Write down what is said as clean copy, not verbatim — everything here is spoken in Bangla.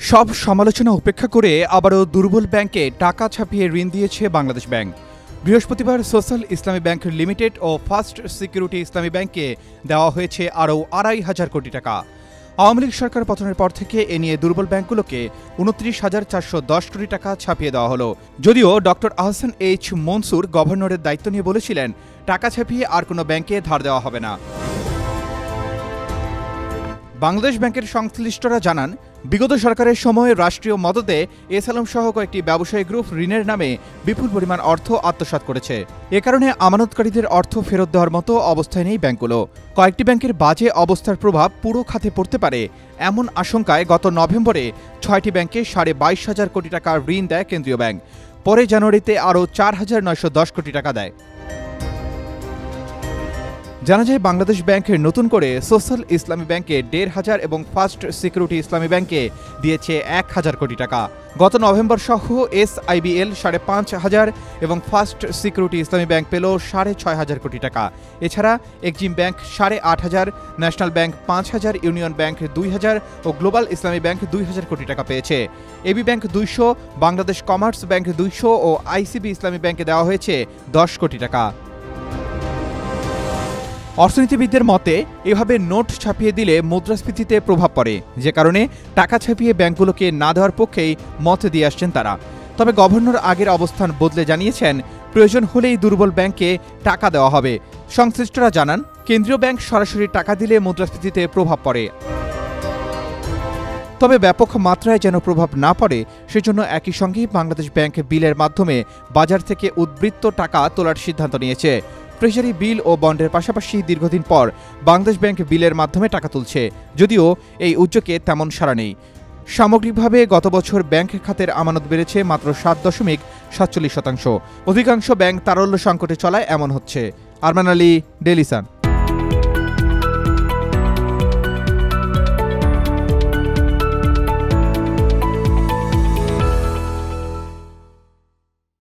সব সমালোচনা উপেক্ষা করে আবারও দুর্বল ব্যাংকে টাকা ছাপিয়ে ঋণ দিয়েছে বাংলাদেশ ব্যাংক। বৃহস্পতিবার সোশ্যাল ইসলামী ব্যাংক লিমিটেড ও ফার্স্ট সিকিউরিটি ইসলামী ব্যাংকে দেওয়া হয়েছে আরও ২৫০০ কোটি টাকা। আওয়ামী লীগ সরকার পতনের পর থেকে এ নিয়ে দুর্বল ব্যাংকগুলোকে ২৯,৪১০ কোটি টাকা ছাপিয়ে দেওয়া হলো। যদিও ডক্টর আহসান এইচ মনসুর গভর্নরের দায়িত্ব নিয়ে বলেছিলেন, টাকা ছাপিয়ে আর কোনো ব্যাংকে ধার দেওয়া হবে না। বাংলাদেশ ব্যাংকের সংশ্লিষ্টরা জানান, বিগত সরকারের সময়ে রাষ্ট্রীয় মদদে এসালাম সহ কয়েকটি ব্যবসায়ী গ্রুপ ঋণের নামে বিপুল পরিমাণ অর্থ আত্মসাৎ করেছে। এ কারণে আমানতকারীদের অর্থ ফেরত দেওয়ার মতো অবস্থায় নেই ব্যাংকগুলো। কয়েকটি ব্যাংকের বাজে অবস্থার প্রভাব পুরো খাতে পড়তে পারে এমন আশঙ্কায় গত নভেম্বরে ৬টি ব্যাংকে ২২,৫০০ কোটি টাকা ঋণ দেয় কেন্দ্রীয় ব্যাংক। পরে জানুয়ারিতে আরও ৪,৯১০ কোটি টাকা দেয়। জানা যায়, বাংলাদেশ ব্যাংক নতুন করে সোশ্যাল ইসলামী ব্যাংকে ১,৫০০ এবং ফার্স্ট সিকিউরিটি ইসলামী ব্যাংকে দিয়েছে ১,০০০ কোটি টাকা। গত নভেম্বর সহ SIBL ৫,৫০০ এবং ফার্স্ট সিকিউরিটি ইসলামী ব্যাংক পেল ৬,৫০০ কোটি টাকা। এছাড়া এক্সিম ব্যাংক ৮,৫০০, ন্যাশনাল ব্যাংক ৫,০০০, ইউনিয়ন ব্যাংক ২,০০০ ও গ্লোবাল ইসলামী ব্যাংক ২,০০০ কোটি টাকা পেয়েছে। AB bank ২০০, Bangladesh commerce bank ২০০ ও ICB ইসলামী ব্যাংকে দেওয়া হয়েছে ১০ কোটি টাকা। অর্থনীতিবিদদের মতে, এভাবে নোট ছাপিয়ে দিলে মুদ্রাস্ফীতিতে প্রভাব পড়ে, যে কারণে টাকা ছাপিয়ে ব্যাংকগুলোকে না দেওয়ার পক্ষেই মত দিয়ে আসছেন তারা। তবে গভর্নর আগের অবস্থান বদলে জানিয়েছেন, প্রয়োজন হলেই দুর্বল ব্যাংকে টাকা দেওয়া হবে। সংশ্লিষ্টরা জানান, কেন্দ্রীয় ব্যাংক সরাসরি টাকা দিলে মুদ্রাস্ফীতিতে প্রভাব পড়ে, তবে ব্যাপক মাত্রায় যেন প্রভাব না পড়ে সেজন্য একই সঙ্গে বাংলাদেশ ব্যাংক বিলের মাধ্যমে বাজার থেকে উদ্বৃত্ত টাকা তোলার সিদ্ধান্ত নিয়েছে। ট্রেজারি বিল ও বন্ডের পাশাপাশি দীর্ঘদিন পর বাংলাদেশ ব্যাংক বিলের মাধ্যমে টাকা তুলছে, যদিও এই উদ্যোগে তেমন সাড়া নেই। সামগ্রিকভাবে গত বছর ব্যাংক খাতের আমানত বেড়েছে মাত্র ৭.৪৭%। অধিকাংশ ব্যাংক তারল্য সংকটে চলায় এমন হচ্ছে। Arman Ali, Daily Sun.